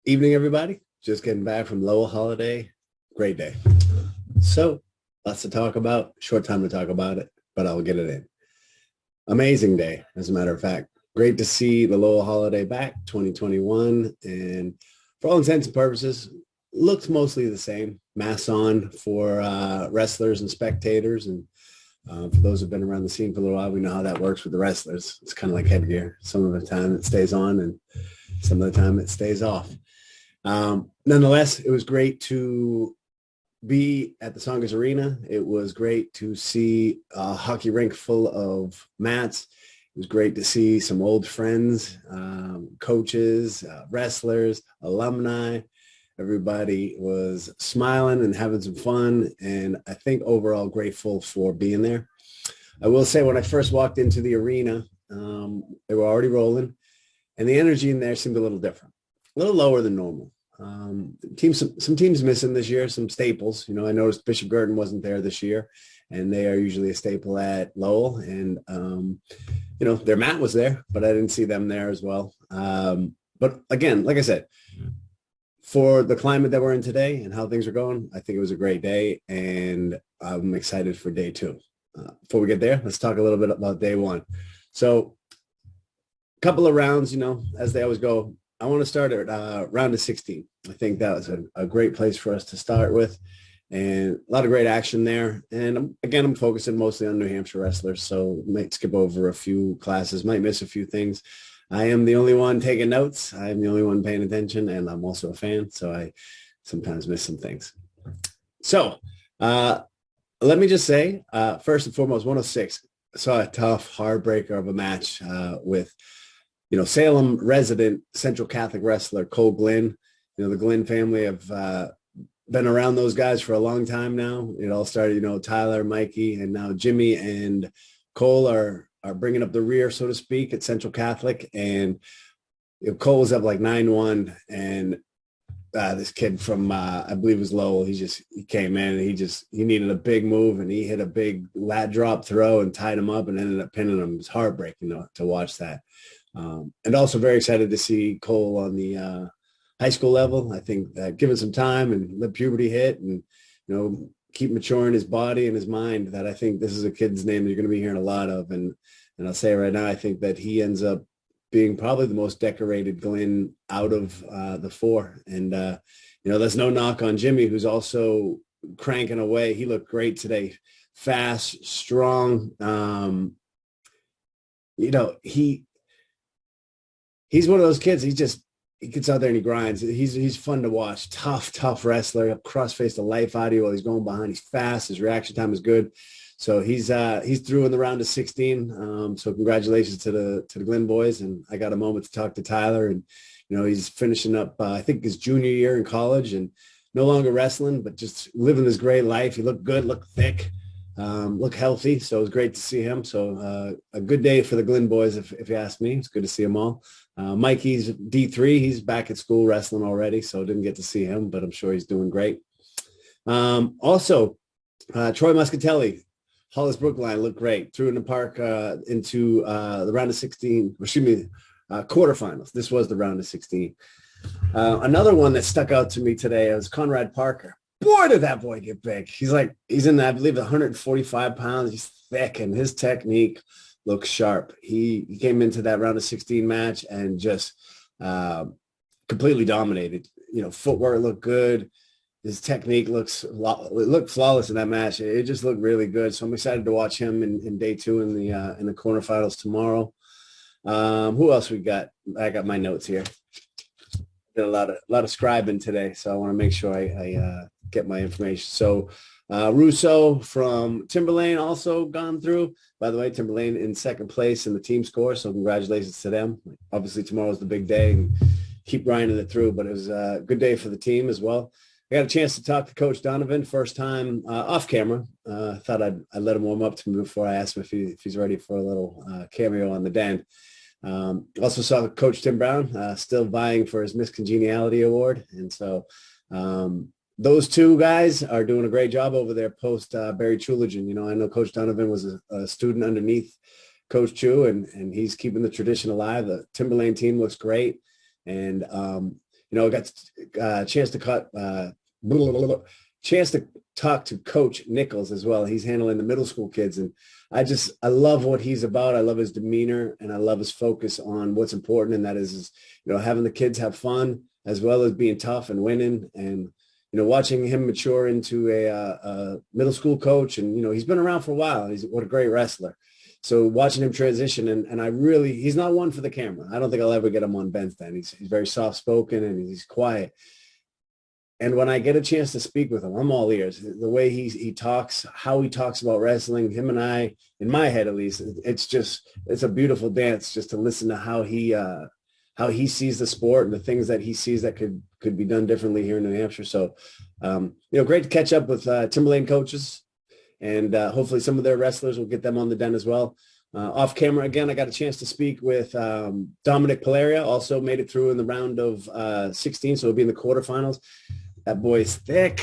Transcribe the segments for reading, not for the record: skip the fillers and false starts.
Evening, everybody. Just getting back from Lowell holiday. Great day. So, lots to talk about. Short time to talk about it, but I'll get it in. Amazing day, as a matter of fact. Great to see the Lowell holiday back, 2021. And for all intents and purposes, looks mostly the same. Masks on for wrestlers and spectators. And for those who've been around the scene for a little while, we know how that works with the wrestlers. It's kind of like headgear. Some of the time it stays on and some of the time it stays off. Nonetheless, it was great to be at the Songas Arena. It was great to see a hockey rink full of mats. It was great to see some old friends, coaches, wrestlers, alumni. Everybody was smiling and having some fun, and I think overall grateful for being there. I will say when I first walked into the arena, they were already rolling, and the energy in there seemed a little different, a little lower than normal. Some teams missing this year, some staples. I noticed Bishop Girton wasn't there this year, and they are usually a staple at Lowell. And, their mat was there, but I didn't see them there as well. But again, like I said, for the climate that we're in today and how things are going, I think it was a great day, and I'm excited for day two. Before we get there, let's talk a little bit about day one. So a couple of rounds, as they always go. I want to start at round of 16. I think that was a great place for us to start with, and a lot of great action there. And again, I'm focusing mostly on New Hampshire wrestlers, so might skip over a few classes, might miss a few things. I am the only one taking notes. I am the only one paying attention, and I'm also a fan, so I sometimes miss some things. So let me just say, first and foremost, 106. I saw a tough heartbreaker of a match with Salem resident Central Catholic wrestler Cole Glynn. The Glynn family have been around those guys for a long time now. It all started, Tyler, Mikey, and now Jimmy and Cole are bringing up the rear, so to speak, at Central Catholic. And Cole was up like 9-1, and this kid from I believe it was Lowell. He came in and he needed a big move, and he hit a big lat drop throw and tied him up and ended up pinning him. It was heartbreaking to watch that. And also very excited to see Cole on the high school level. I think that given some time and let puberty hit and, keep maturing his body and his mind, that I think this is a kid's name that you're going to be hearing a lot of. And I'll say right now, I think that he ends up being probably the most decorated Glenn out of the four. And, there's no knock on Jimmy, who's also cranking away. He looked great today. Fast, strong. He's one of those kids. He gets out there and he grinds. He's fun to watch. Tough wrestler. Cross-face the life out of you while he's going behind. He's fast. His reaction time is good. So he's through in the round of 16. So congratulations to the Glenn boys. And I got a moment to talk to Tyler, and he's finishing up I think his junior year in college, and no longer wrestling, but just living this great life. He looked good, looked thick. Look healthy, so it was great to see him. So a good day for the Glenn boys, if you ask me. It's good to see them all. Mikey's D3. He's back at school wrestling already, so didn't get to see him, but I'm sure he's doing great. Also, Troy Muscatelli, Hollis Brookline looked great. Threw in the park into the round of 16, quarterfinals. This was the round of 16. Another one that stuck out to me today was Conrad Parker. Boy, did that boy get big. He's in, I believe, 145 pounds. He's thick, and his technique looks sharp. He came into that round of 16 match and just completely dominated. Footwork looked good. His technique looked flawless in that match. It just looked really good. So I'm excited to watch him in day two in the quarterfinals tomorrow. Who else we got? I got my notes here. Did a lot of scribing today, so I want to make sure I get my information. So Russo from Timberlane also gone through. By the way, Timberlane in second place in the team score, so congratulations to them. Obviously, tomorrow's the big day, and keep grinding it through, but it was a good day for the team as well. I got a chance to talk to Coach Donovan, first time off camera. Thought I'd let him warm up to me before I asked him if he's ready for a little cameo on the Den. Also saw Coach Tim Brown still vying for his Miss Congeniality Award. And so those two guys are doing a great job over there post Barry Chuligan. I know Coach Donovan was a student underneath Coach Chu, and he's keeping the tradition alive. The Timberlane team looks great. And got a chance to chance to talk to Coach Nichols as well. He's handling the middle school kids, and I love what he's about. I love his demeanor, and I love his focus on what's important, and that is having the kids have fun as well as being tough and winning. And watching him mature into a middle school coach, and he's been around for a while. What a great wrestler. So watching him transition, and he's not one for the camera. I don't think I'll ever get him on bandstand. He's very soft spoken and he's quiet. And when I get a chance to speak with him, I'm all ears. The way he talks, how he talks about wrestling, him and I, in my head at least, it's a beautiful dance just to listen to how he sees the sport and the things that he sees that could be done differently here in New Hampshire. So, great to catch up with Timberlane coaches, and hopefully some of their wrestlers will get them on the den as well. Off camera again, I got a chance to speak with Dominic Paleria, also made it through in the round of 16, so he'll be in the quarterfinals. That boy's thick.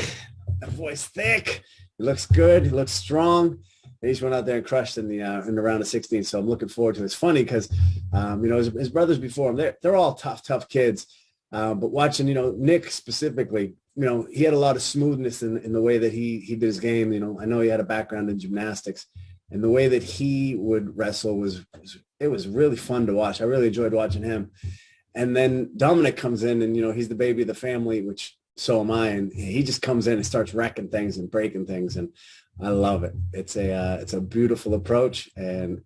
He looks good. He looks strong. He just went out there and crushed in the round of 16. So I'm looking forward to it. It's funny because, his brothers before him, they're all tough kids. But watching, Nick specifically, he had a lot of smoothness in the way that he did his game. I know he had a background in gymnastics, and the way that he would wrestle was really fun to watch. I really enjoyed watching him. And then Dominic comes in, and, he's the baby of the family, which so am I. And he just comes in and starts wrecking things and breaking things. And I love it. It's a beautiful approach, and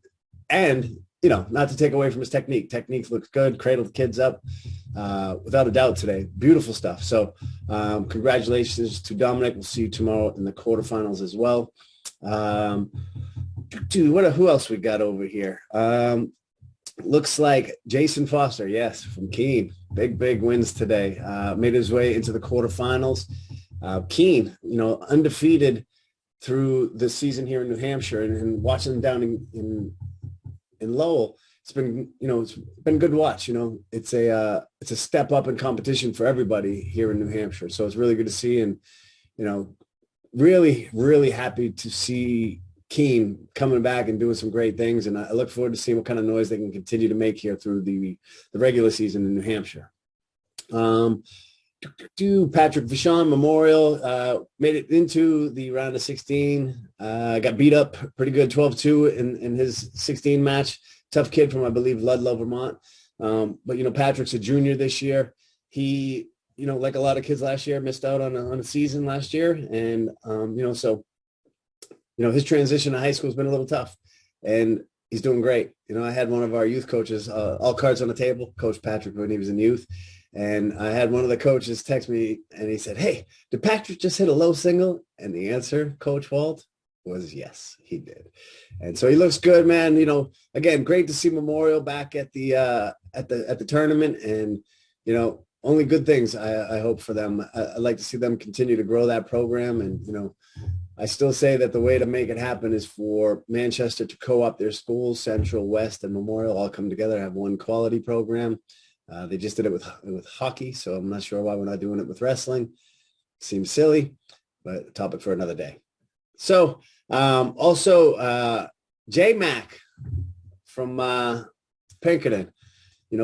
not to take away from his technique. Technique looks good. Cradle the kids up, without a doubt today. Beautiful stuff. So congratulations to Dominic. We'll see you tomorrow in the quarterfinals as well. Who else we got over here? Looks like Jason Foster, yes, from Keene. Big wins today. Made his way into the quarterfinals. Keene, undefeated through the season here in New Hampshire, and watching them down in Lowell, it's been good to watch. It's a step up in competition for everybody here in New Hampshire. So it's really good to see, and really happy to see Keene coming back and doing some great things. And I look forward to seeing what kind of noise they can continue to make here through the regular season in New Hampshire. Patrick Vachon Memorial made it into the round of 16. Got beat up pretty good, 12-2 in his 16 match. Tough kid from, I believe, Ludlow, Vermont. But Patrick's a junior this year. He, like a lot of kids last year, missed out on a season last year. And, his transition to high school has been a little tough, and he's doing great. I had one of our youth coaches, all cards on the table, Coach Patrick, when he was in youth. And I had one of the coaches text me, and he said, "Hey, did Patrick just hit a low single?" And the answer, Coach Walt, was yes, he did. And so he looks good, man. Again, great to see Memorial back at the tournament, and only good things I hope for them. I'd like to see them continue to grow that program, and I still say that the way to make it happen is for Manchester to co-op their schools, Central, West, and Memorial, all come together, have one quality program. They just did it with hockey, so I'm not sure why we're not doing it with wrestling. Seems silly, but a topic for another day. So also J-Mac from Pinkerton,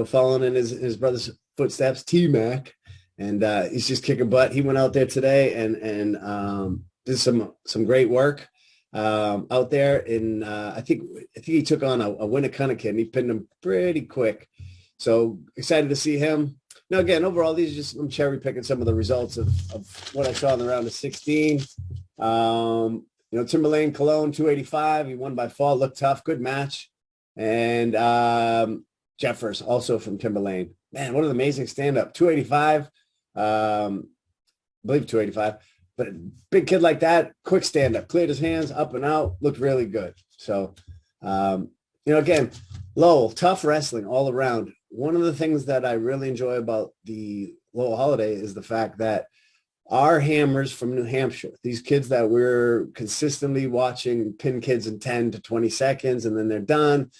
following in his brother's footsteps, T-Mac, and he's just kicking butt. He went out there today and did some great work out there. I think he took on a Winnicott kid, and he pinned him pretty quick. So excited to see him. Now, again, overall, these are just, I'm cherry picking some of the results of what I saw in the round of 16. Timberlane Cologne, 285. He won by fall, looked tough, good match. And Jeffers, also from Timberlane. Man, what an amazing stand-up. 285. I believe 285. But a big kid like that, quick stand-up, cleared his hands, up and out, looked really good. So, again, Lowell, tough wrestling all around. One of the things that I really enjoy about the Lowell holiday is the fact that our hammers from New Hampshire, these kids that we're consistently watching pin kids in 10 to 20 seconds, and then they're done.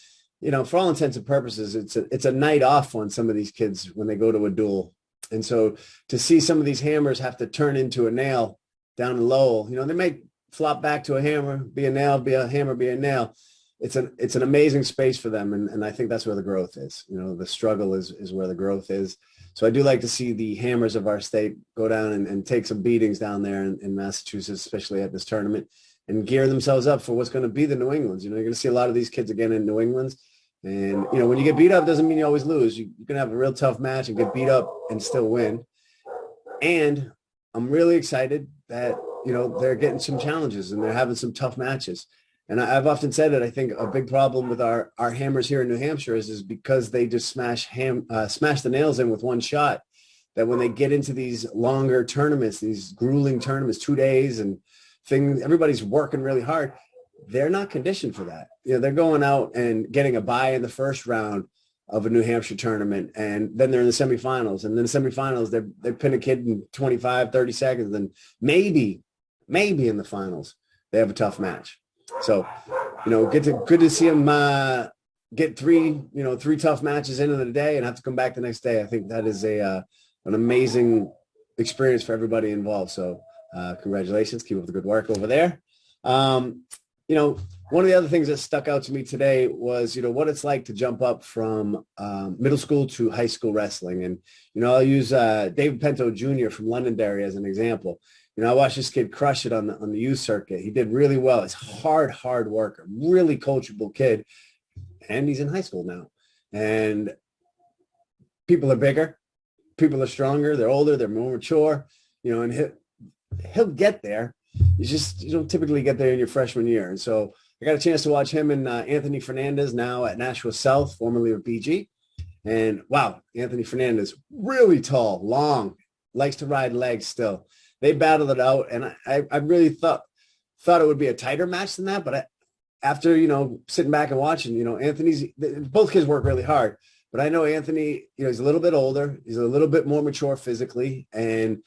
For all intents and purposes, it's a night off on some of these kids when they go to a duel. And so to see some of these hammers have to turn into a nail down in Lowell, they may flop back to a hammer, be a nail, be a hammer, be a nail. it's an amazing space for them. And I think that's where the growth is. You know, the struggle is where the growth is. So I do like to see the hammers of our state go down and take some beatings down there in Massachusetts, especially at this tournament, and gear themselves up for what's going to be the New Englands. You know, you're going to see a lot of these kids again in New England's. And, you know, when you get beat up, doesn't mean you always lose. You can have a real tough match and get beat up and still win. And I'm really excited that, you know, they're getting some challenges and they're having some tough matches. And I've often said that I think a big problem with our hammers here in New Hampshire is because they just smash the nails in with one shot, that when they get into these longer tournaments, these grueling tournaments, 2 days and things, everybody's working really hard. They're not conditioned for that. You know, they're going out and getting a bye in the first round of a New Hampshire tournament, and then they're in the semifinals. And then the semifinals, they pin a kid in 25, 30 seconds, and maybe in the finals, they have a tough match. So, you know, good to see them get three tough matches into the day and have to come back the next day. I think that is an amazing experience for everybody involved. So congratulations. Keep up the good work over there. You know, one of the other things that stuck out to me today was, you know, what it's like to jump up from middle school to high school wrestling. And, you know, I'll use David Pinto Jr. from Londonderry as an example. You know, I watched this kid crush it on the youth circuit. He did really well. He's hard worker, really coachable kid. And he's in high school now. And people are bigger. People are stronger. They're older. They're more mature. You know, and he'll get there. You don't typically get there in your freshman year. And so I got a chance to watch him and Anthony Fernandez, now at Nashua South, formerly of BG. And wow, Anthony Fernandez, really tall, long, likes to ride legs still. They battled it out, and I really thought it would be a tighter match than that. But after, you know, sitting back and watching, you know, both kids work really hard. But I know Anthony, you know, he's a little bit older. He's a little bit more mature physically. And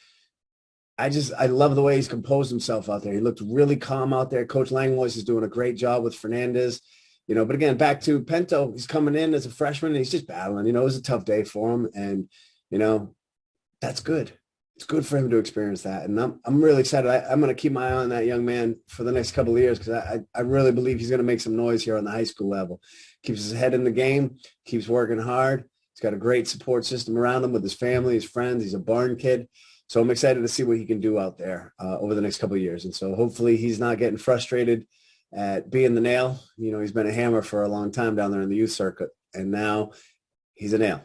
I love the way he's composed himself out there. He looked really calm out there. Coach Langlois is doing a great job with Fernandez. You know, but again, back to Pinto, he's coming in as a freshman and he's just battling. You know, it was a tough day for him. And, you know, that's good. It's good for him to experience that. And I'm really excited. I'm going to keep my eye on that young man for the next couple of years, because I really believe he's going to make some noise here on the high school level. Keeps his head in the game, keeps working hard. He's got a great support system around him with his family, his friends. He's a barn kid. So I'm excited to see what he can do out there over the next couple of years. And so hopefully he's not getting frustrated at being the nail. You know, he's been a hammer for a long time down there in the youth circuit, and now he's a nail.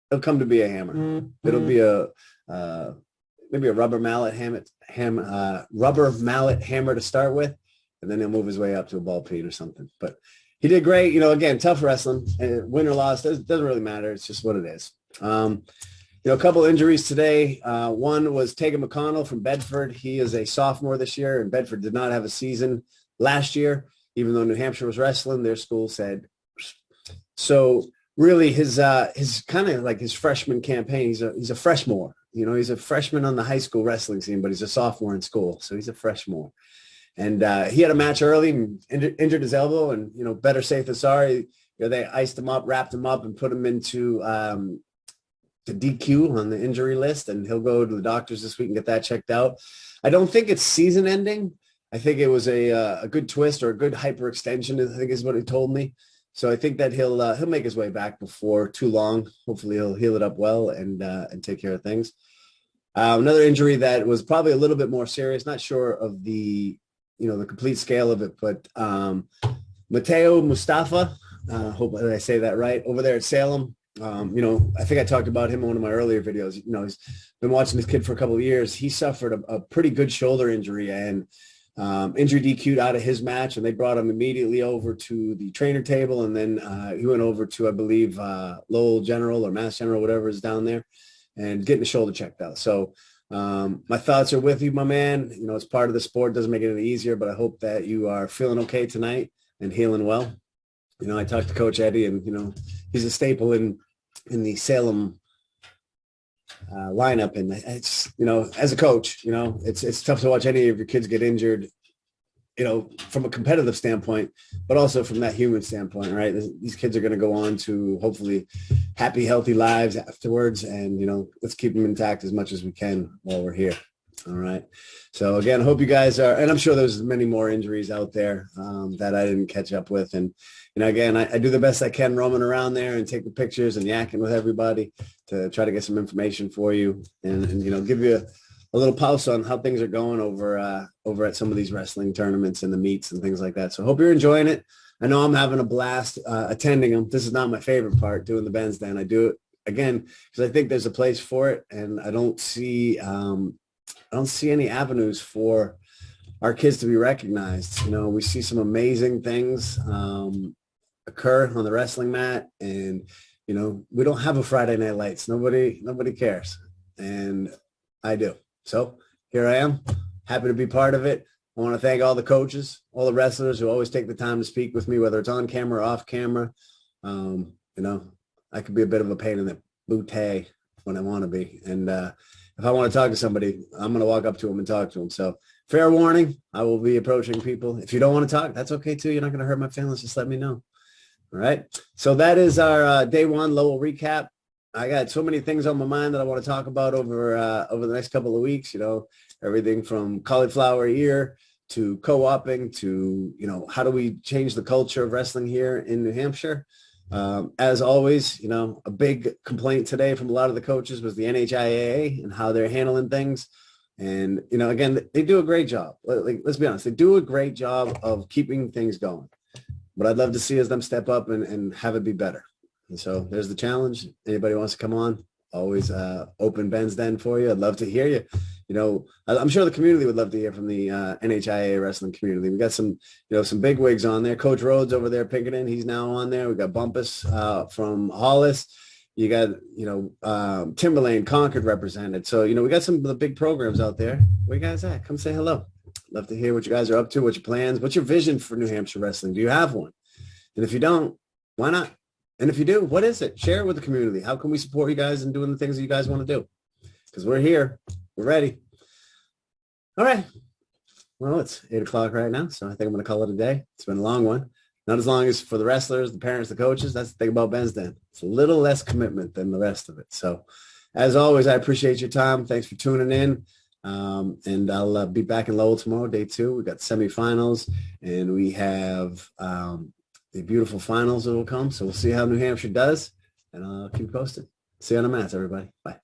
He'll come to be a hammer. Mm-hmm. It'll be maybe a rubber mallet hammer to start with, and then he'll move his way up to a ball peen or something. But he did great. You know, again, tough wrestling, win or loss, doesn't really matter. It's just what it is. You know, a couple injuries today. One was Tegan McConnell from Bedford. He is a sophomore this year, and Bedford did not have a season last year, even though New Hampshire was wrestling. Their school said so. Really, his kind of like his freshman campaign. He's a freshman. You know, he's a freshman on the high school wrestling scene, but he's a sophomore in school, so he's a freshman. And he had a match early and injured his elbow, and, you know, better safe than sorry. You know, they iced him up, wrapped him up, and put him into to DQ on the injury list, and he'll go to the doctors this week and get that checked out. I don't think it's season ending. I think it was a good twist or a good hyperextension, I think is what he told me. So I think that he'll make his way back before too long. Hopefully he'll heal it up well and take care of things. Another injury that was probably a little bit more serious, not sure of the complete scale of it, but Mateo Mustafa, hope that I say that right, over there at Salem. You know, I think I talked about him in one of my earlier videos. You know, he's been watching this kid for a couple of years. He suffered a pretty good shoulder injury, and injury DQ'd out of his match, and they brought him immediately over to the trainer table. And then he went over to, I believe, Lowell General or Mass General, whatever is down there, and getting the shoulder checked out. So my thoughts are with you, my man. You know, it's part of the sport. Doesn't make it any easier, but I hope that you are feeling okay tonight and healing well. You know, I talked to Coach Eddie, and, you know, he's a staple in the Salem lineup. And it's, you know, as a coach, you know, it's tough to watch any of your kids get injured, you know, from a competitive standpoint, but also from that human standpoint, right? These kids are going to go on to hopefully happy, healthy lives afterwards. And, you know, let's keep them intact as much as we can while we're here. All right. So again, hope you guys are, and I'm sure there's many more injuries out there that I didn't catch up with. And, again, I do the best I can roaming around there and taking pictures and yakking with everybody to try to get some information for you and give you a little pulse on how things are going over at some of these wrestling tournaments and the meets and things like that. So hope you're enjoying it. I know I'm having a blast attending them. This is not my favorite part, doing the Ben's Den. I do it again because I think there's a place for it, and I don't see any avenues for our kids to be recognized. We see some amazing things occur on the wrestling mat, and we don't have a Friday Night Lights. Nobody cares, and I do. So here I am, happy to be part of it. I want to thank all the coaches, all the wrestlers who always take the time to speak with me, whether it's on camera or off camera. I could be a bit of a pain in the bootay when I want to be, and if I want to talk to somebody, I'm going to walk up to them and talk to them. So fair warning, I will be approaching people. If you don't want to talk, that's okay too. You're not going to hurt my feelings. Just let me know. All right. So that is our day one Lowell recap. I got so many things on my mind that I want to talk about over the next couple of weeks, everything from cauliflower ear to co-oping to, how do we change the culture of wrestling here in New Hampshire? As always, a big complaint today from a lot of the coaches was the NHIAA and how they're handling things. And, again, they do a great job. Let's be honest. They do a great job of keeping things going. What I'd love to see is them step up and have it be better. And so there's the challenge. Anybody wants to come on, always open Ben's Den for you. I'd love to hear you. I'm sure the community would love to hear from the NHIA wrestling community. We got some big wigs on there. Coach Rhodes over there, Pinkerton, he's now on there. We got Bumpus from Hollis. You got, Timberlane, Concord represented. So, we got some of the big programs out there. Where you guys at? Come say hello. Love to hear what you guys are up to, what your plans, what's your vision for New Hampshire wrestling? Do you have one? And if you don't, why not? And if you do, what is it? Share it with the community. How can we support you guys in doing the things that you guys want to do? Because we're here. We're ready. All right. Well, it's 8 o'clock right now, so I think I'm going to call it a day. It's been a long one. Not as long as for the wrestlers, the parents, the coaches. That's the thing about Ben's Den. It's a little less commitment than the rest of it. So as always, I appreciate your time. Thanks for tuning in. And I'll be back in Lowell tomorrow, day 2. We got semifinals, and we have the beautiful finals that will come. So we'll see how New Hampshire does, and I'll keep posted. See you on the mats, everybody. Bye.